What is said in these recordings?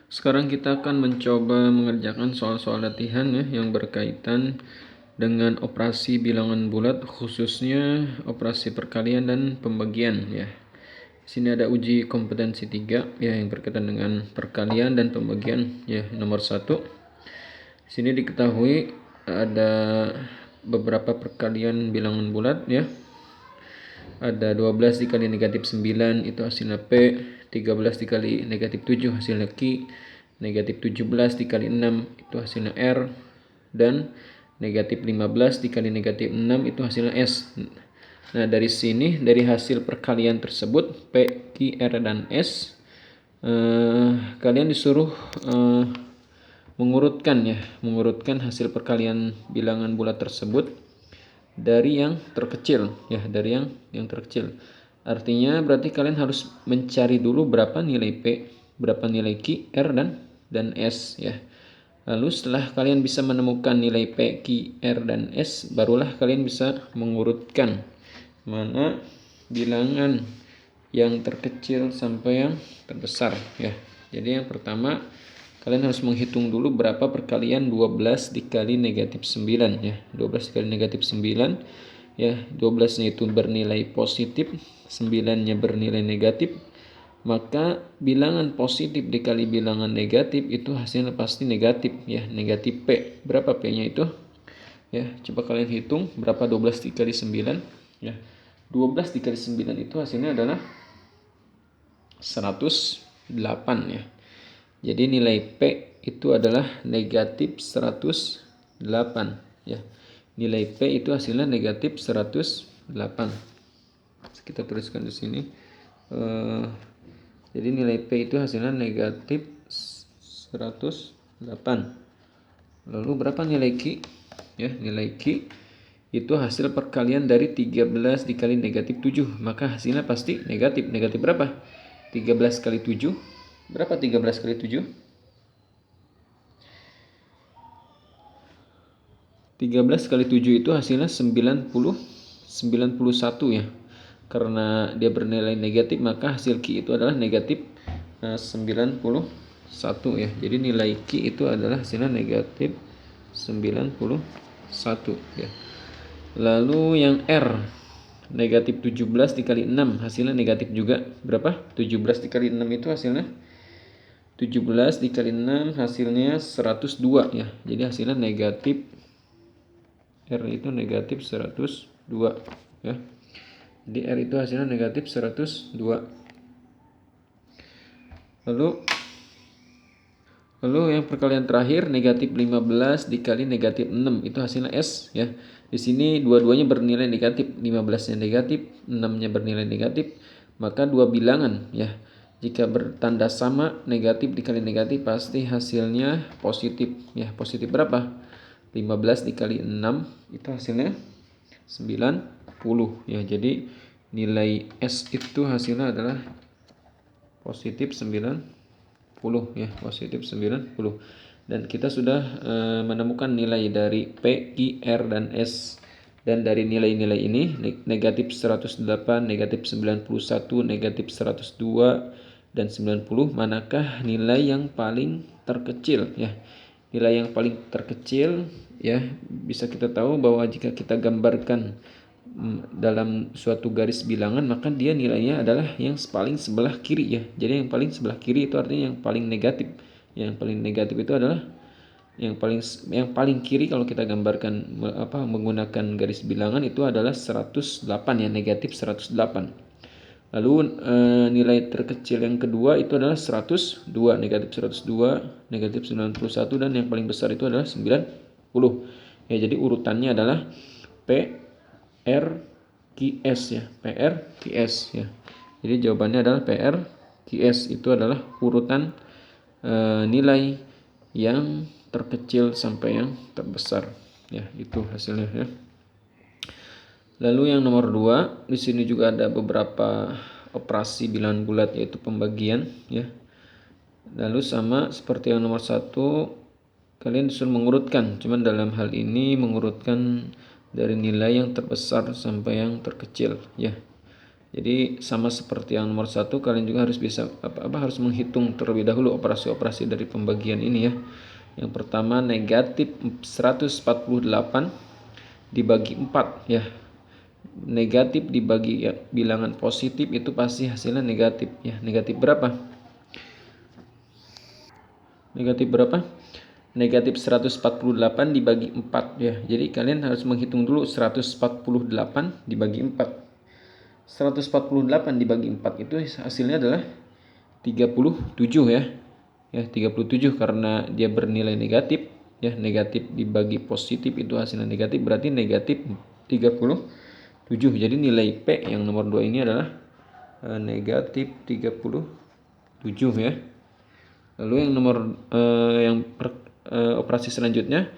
Sekarang kita akan mencoba mengerjakan soal-soal latihan ya yang berkaitan dengan operasi bilangan bulat, khususnya operasi perkalian dan pembagian ya. Sini ada uji kompetensi 3 ya yang berkaitan dengan perkalian dan pembagian ya. Nomor 1. Sini diketahui ada beberapa perkalian bilangan bulat ya. Ada 12 dikali negatif 9 itu hasilnya P, 13 dikali negatif 7 hasilnya Q, negatif 17 dikali 6 itu hasilnya R, dan negatif 15 dikali negatif 6 itu hasilnya S. Nah, dari sini, dari hasil perkalian tersebut, P, Q, R, dan S, kalian disuruh mengurutkan hasil perkalian bilangan bulat tersebut dari yang terkecil ya, dari yang terkecil. Artinya berarti kalian harus mencari dulu berapa nilai P, berapa nilai Q, R, dan S ya. Lalu setelah kalian bisa menemukan nilai P, Q, R, dan S, barulah kalian bisa mengurutkan mana bilangan yang terkecil sampai yang terbesar ya. Jadi yang pertama kalian harus menghitung dulu berapa perkalian 12 dikali negatif 9 ya. 12 dikali negatif 9 ya, 12-nya itu bernilai positif, 9-nya bernilai negatif. Maka bilangan positif dikali bilangan negatif itu hasilnya pasti negatif ya, negatif P. Berapa P-nya itu? Ya, coba kalian hitung berapa 12 dikali 9 ya. 12 dikali 9 itu hasilnya adalah 108 ya. Jadi nilai P itu adalah negatif 108 ya. Nilai P itu hasilnya negatif 108. Kita tuliskan di sini. Jadi nilai P itu hasilnya negatif 108. Lalu berapa nilai Q? Ya, nilai Q itu hasil perkalian dari 13 dikali negatif 7. Maka hasilnya pasti negatif. Negatif berapa? 13 kali 7. Berapa 13 kali 7? 13 kali 7 itu hasilnya 91 ya. Karena dia bernilai negatif, maka hasil Q itu adalah negatif 91 ya. Jadi nilai Q itu adalah hasilnya negatif 91 ya. Lalu yang R, negatif 17 dikali 6 hasilnya negatif juga. Berapa? 17 dikali 6 itu hasilnya 17 dikali 6 hasilnya 102 ya. Jadi hasilnya negatif, R itu negatif 102 ya. Jadi R itu hasilnya negatif 102. Lalu yang perkalian terakhir, negatif 15 dikali negatif 6 itu hasilnya S ya. Di sini dua-duanya bernilai negatif, 15-nya negatif, 6-nya bernilai negatif, maka dua bilangan ya. Jika bertanda sama, negatif dikali negatif pasti hasilnya positif ya. Positif berapa? 15 dikali 6 itu hasilnya 90 ya. Jadi nilai S itu hasilnya adalah positif 90 ya, positif 90. Dan kita sudah menemukan nilai dari P, Q, R, dan S. Dan dari nilai-nilai ini, negatif 108, negatif 91, negatif 102, dan 90, manakah nilai yang paling terkecil ya. Nilai yang paling terkecil ya, bisa kita tahu bahwa jika kita gambarkan dalam suatu garis bilangan, maka dia nilainya adalah yang paling sebelah kiri ya. Jadi yang paling sebelah kiri itu artinya yang paling negatif. Yang paling negatif itu adalah yang paling kiri. Kalau kita gambarkan menggunakan garis bilangan itu adalah 108 ya, negatif 108. Lalu nilai terkecil yang kedua itu adalah 102, negatif 102, negatif 91, dan yang paling besar itu adalah 90. Ya, jadi urutannya adalah P, R, QS ya, PR, QS ya. Jadi jawabannya adalah PR, QS itu adalah urutan nilai yang terkecil sampai yang terbesar ya, itu hasilnya ya. Lalu yang nomor 2, di sini juga ada beberapa operasi bilangan bulat yaitu pembagian ya. Lalu sama seperti yang nomor 1, kalian disuruh mengurutkan, cuman dalam hal ini mengurutkan dari nilai yang terbesar sampai yang terkecil ya. Jadi sama seperti yang nomor 1, kalian juga harus bisa harus menghitung terlebih dahulu operasi-operasi dari pembagian ini ya. Yang pertama negatif 148 dibagi 4 ya. Negatif dibagi ya, bilangan positif itu pasti hasilnya negatif ya. Negatif berapa? Negatif berapa? Negatif 148 dibagi 4 ya. Jadi kalian harus menghitung dulu 148 dibagi 4. 148 dibagi 4 itu hasilnya adalah 37 ya. Ya, 37 karena dia bernilai negatif ya. Negatif dibagi positif itu hasilnya negatif, berarti negatif 37. Jadi nilai P yang nomor 2 ini adalah negatif 37 ya. Lalu yang nomor operasi selanjutnya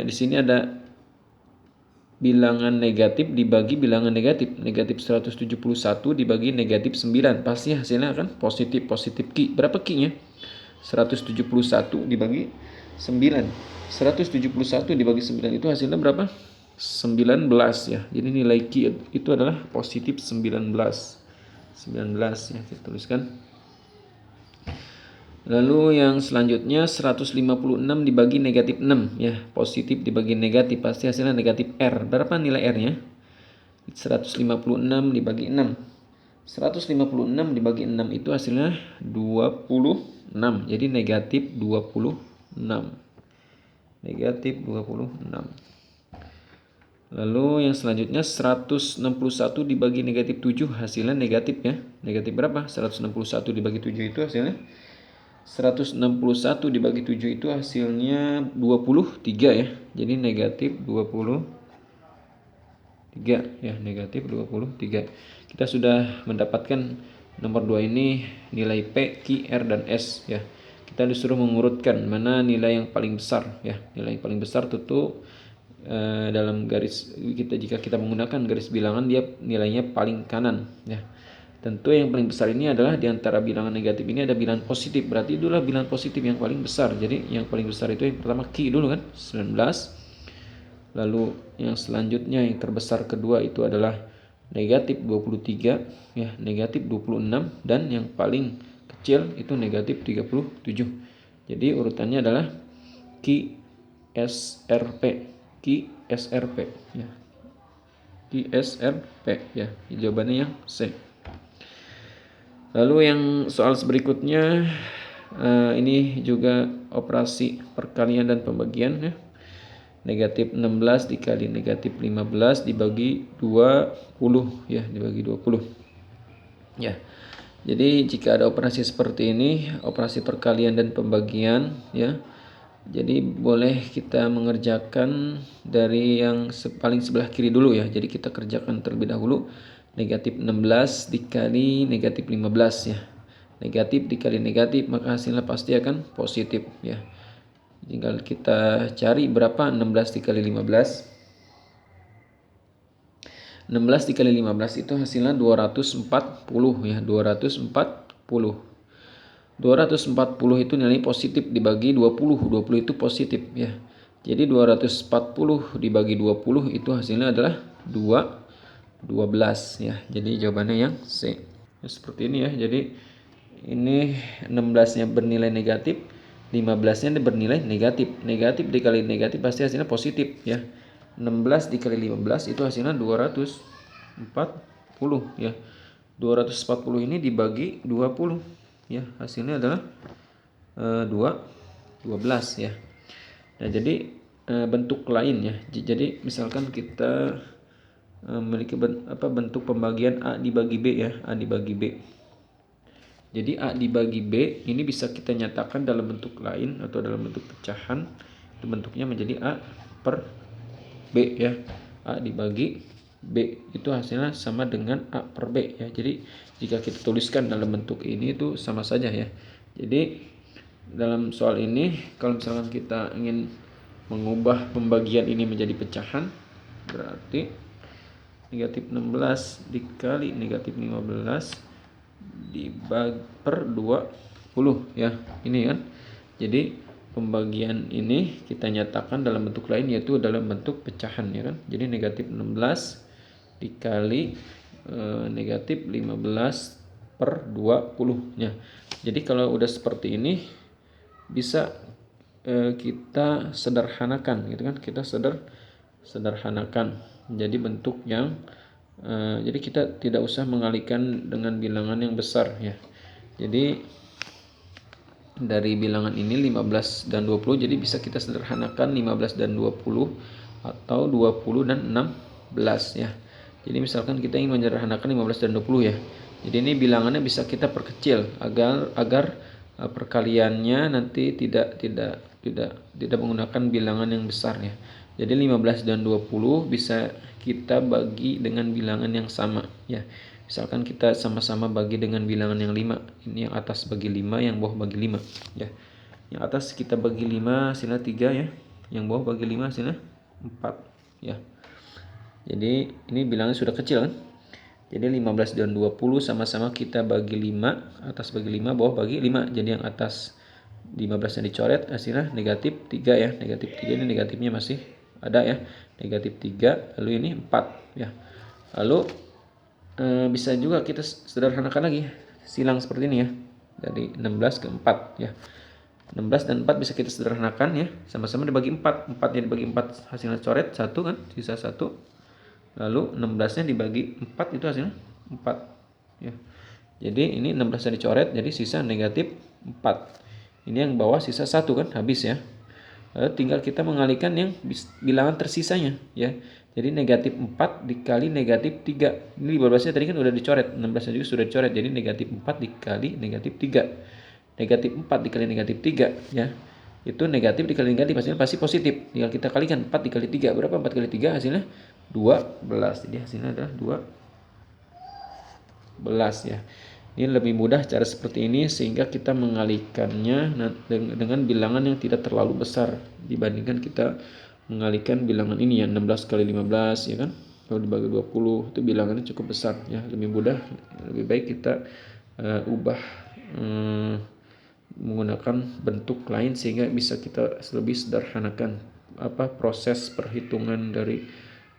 di sini ada bilangan negatif dibagi bilangan negatif. Negatif 171 dibagi negatif 9. Pasti hasilnya akan positif. Positif Ki. Berapa Ki-nya? 171 dibagi 9. 171 dibagi 9 itu hasilnya berapa? 19 ya. Jadi nilai Ki itu adalah positif 19. 19 ya, kita tuliskan. Lalu yang selanjutnya 156 dibagi negatif 6 ya. Positif dibagi negatif pasti hasilnya negatif R. Berapa nilai R-nya? 156 dibagi 6. 156 dibagi 6 itu hasilnya 26. Jadi negatif 26. Negatif 26. Lalu yang selanjutnya 161 dibagi negatif 7 hasilnya negatif ya. Negatif berapa? 161 dibagi 7 itu hasilnya 161 dibagi 7 itu hasilnya 23 ya. Jadi negatif 23 ya, negatif 23. Kita sudah mendapatkan nomor 2 ini nilai P, Q, R dan S ya. Kita disuruh mengurutkan mana nilai yang paling besar ya. Nilai yang paling besar tentu dalam garis jika kita menggunakan garis bilangan dia nilainya paling kanan ya. Tentu yang paling besar ini adalah di antara bilangan negatif ini ada bilangan positif. Berarti itulah bilangan positif yang paling besar. Jadi yang paling besar itu yang pertama Q dulu kan, 19. Lalu yang selanjutnya yang terbesar kedua itu adalah negatif 23 ya, negatif 26 dan yang paling kecil itu negatif 37. Jadi urutannya adalah Q SRP. Q SRP ya. Q SRP ya. Jawabannya yang C. Lalu yang soal berikutnya ini juga operasi perkalian dan pembagian ya. Negatif 16 dikali negatif 15 dibagi 20 ya, dibagi 20. Ya. Jadi jika ada operasi seperti ini, operasi perkalian dan pembagian ya. Jadi boleh kita mengerjakan dari yang paling sebelah kiri dulu ya. Jadi kita kerjakan terlebih dahulu negatif 16 dikali negatif 15 ya. Negatif dikali negatif maka hasilnya pasti akan positif ya. Tinggal kita cari berapa 16 dikali 15. 16 dikali 15 itu hasilnya 240 ya, 240. 240 itu nilai positif dibagi 20. 20 itu positif ya. Jadi 240 dibagi 20 itu hasilnya adalah 12 ya. Jadi jawabannya yang C. Ya, seperti ini ya. Jadi ini 16-nya bernilai negatif, 15-nya bernilai negatif. Negatif dikali negatif pasti hasilnya positif ya. 16 dikali 15 itu hasilnya 240 ya. 240 ini dibagi 20 ya. Hasilnya adalah 12 ya. Nah, jadi bentuk lain ya. Jadi misalkan kita memiliki bentuk pembagian A dibagi B ya, A dibagi B. Jadi A dibagi B ini bisa kita nyatakan dalam bentuk lain atau dalam bentuk pecahan. Itu bentuknya menjadi A per B ya. A dibagi B itu hasilnya sama dengan A per B ya. Jadi jika kita tuliskan dalam bentuk ini itu sama saja ya. Jadi dalam soal ini kalau misalkan kita ingin mengubah pembagian ini menjadi pecahan, berarti negatif 16 dikali negatif 15 dibagi per 20 ya. Ini kan. Jadi pembagian ini kita nyatakan dalam bentuk lain yaitu dalam bentuk pecahan ya kan. Jadi negatif 16 dikali negatif 15 per 20 nya. Jadi kalau udah seperti ini bisa kita sederhanakan gitu kan, kita sederhanakan jadi bentuk yang jadi kita tidak usah mengalihkan dengan bilangan yang besar ya. Jadi dari bilangan ini 15 dan 20, jadi bisa kita sederhanakan 15 dan 20 atau 20 dan 16 ya. Jadi misalkan kita ingin menyederhanakan 15 dan 20 ya. Jadi ini bilangannya bisa kita perkecil agar perkaliannya nanti tidak menggunakan bilangan yang besar ya. Jadi 15 dan 20 bisa kita bagi dengan bilangan yang sama ya. Misalkan kita sama-sama bagi dengan bilangan yang 5. Ini yang atas bagi 5, yang bawah bagi 5 ya. Yang atas kita bagi 5 hasilnya 3 ya. Yang bawah bagi 5 hasilnya 4 ya. Jadi ini bilangnya sudah kecil kan. Jadi 15 dan 20 sama-sama kita bagi 5, atas bagi 5, bawah bagi 5. Jadi yang atas 15 yang dicoret hasilnya negatif 3 ya. Negatif 3 ini negatifnya masih ada ya. Negatif 3, lalu ini 4 ya. Lalu bisa juga kita sederhanakan lagi, silang seperti ini ya. Dari 16 ke 4 ya. 16 dan 4 bisa kita sederhanakan ya. Sama-sama dibagi 4. 4 nya dibagi 4 hasilnya coret 1 kan, sisa 1. Lalu 16-nya dibagi 4 itu hasilnya 4 ya. Jadi ini 16-nya dicoret jadi sisa negatif 4. Ini yang bawah sisa 1 kan, habis ya. Lalu tinggal kita mengalihkan yang bilangan tersisanya ya. Jadi negatif 4 dikali negatif 3. Ini 15-nya tadi kan udah dicoret, 16-nya juga sudah dicoret. Jadi negatif 4 dikali negatif 3. Negatif 4 dikali negatif 3 ya. Itu negatif dikali negatif hasilnya pasti positif. Tinggal kita kalikan 4 dikali 3. Berapa 4 kali 3 hasilnya? 12. Jadi hasilnya adalah 12 ya. Ini lebih mudah cara seperti ini sehingga kita mengalihkannya dengan bilangan yang tidak terlalu besar dibandingkan kita mengalihkan bilangan ini ya, 16 kali 15 ya kan. Kalau dibagi 20 itu bilangannya cukup besar ya, lebih mudah. Lebih baik kita ubah menggunakan bentuk lain sehingga bisa kita lebih sederhanakan proses perhitungan dari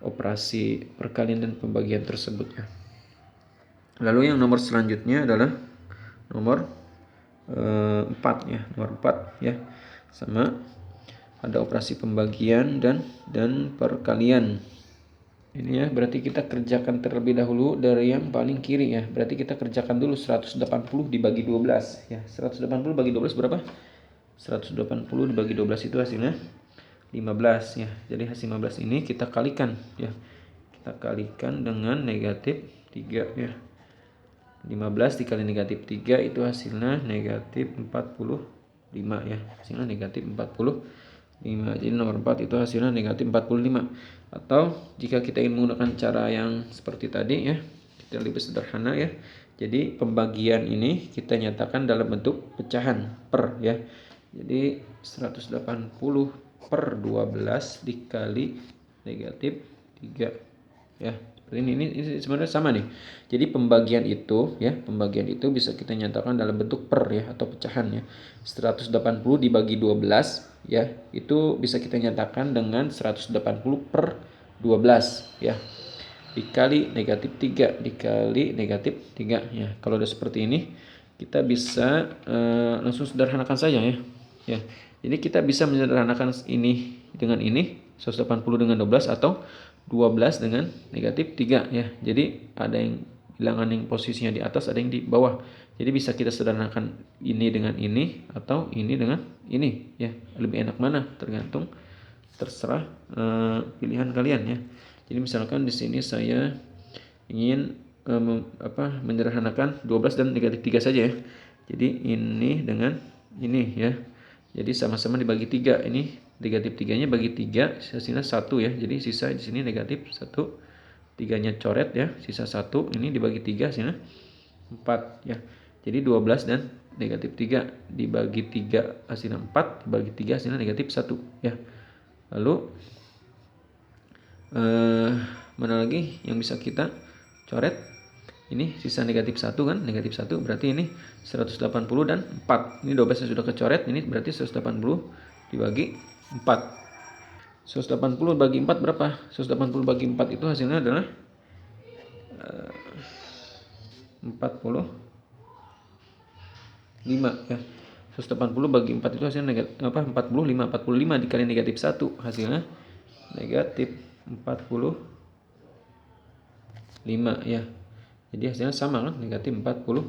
operasi perkalian dan pembagian tersebut ya. Lalu yang nomor selanjutnya adalah nomor 4 ya, nomor 4 ya. Sama ada operasi pembagian dan perkalian. Ini ya, berarti kita kerjakan terlebih dahulu dari yang paling kiri ya. Berarti kita kerjakan dulu 180 dibagi 12 ya. 180 bagi 12 berapa? 180 dibagi 12 itu hasilnya 15 ya. Jadi hasil 15 ini kita kalikan ya. Kita kalikan dengan negatif 3 ya. 15 dikali negatif 3 itu hasilnya negatif 45 ya. Hasilnya negatif 45. Jadi nomor 4 itu hasilnya negatif 45. Atau jika kita ingin menggunakan cara yang seperti tadi ya, kita lebih sederhana ya. Jadi pembagian ini kita nyatakan dalam bentuk pecahan per ya. Jadi 180 per 12 dikali negatif 3 ya. Ini sebenarnya sama nih. Jadi pembagian itu bisa kita nyatakan dalam bentuk per ya atau pecahan ya. 180 dibagi 12 ya, itu bisa kita nyatakan dengan 180 per 12 ya. Dikali negatif 3 dikali negatif 3 ya. Kalau udah seperti ini kita bisa langsung sederhanakan saja ya. Ya. Jadi kita bisa menyederhanakan ini dengan ini 180 dengan 12 atau 12 dengan negatif 3 ya. Jadi ada yang bilangan yang posisinya di atas, ada yang di bawah. Jadi bisa kita sederhanakan ini dengan ini atau ini dengan ini ya. Lebih enak mana tergantung terserah pilihan kalian ya. Jadi misalkan di sini saya ingin menyederhanakan 12 dan negatif 3 saja ya. Jadi ini dengan ini ya. Jadi sama-sama dibagi 3. Ini negatif 3-nya bagi 3 hasilnya 1 ya. Jadi sisa di sini negatif 1. 3-nya coret ya, sisa 1. Ini dibagi 3 hasilnya 4 ya. Jadi 12 dan negatif 3 dibagi 3 hasilnya 4, dibagi 3 hasilnya negatif 1 ya. Lalu mana lagi yang bisa kita coret? Ini sisa negatif 1 kan, negatif 1 berarti ini 180 dan 4. Ini 12 yang sudah kecoret, ini berarti 180 dibagi 4. 180 bagi 4 berapa? 180 bagi 4 itu hasilnya adalah 45 ya. 180 bagi 4 itu hasilnya negatif 45. 45 dikali negatif 1 hasilnya negatif 45 ya. Jadi hasilnya sama kan, negatif 45.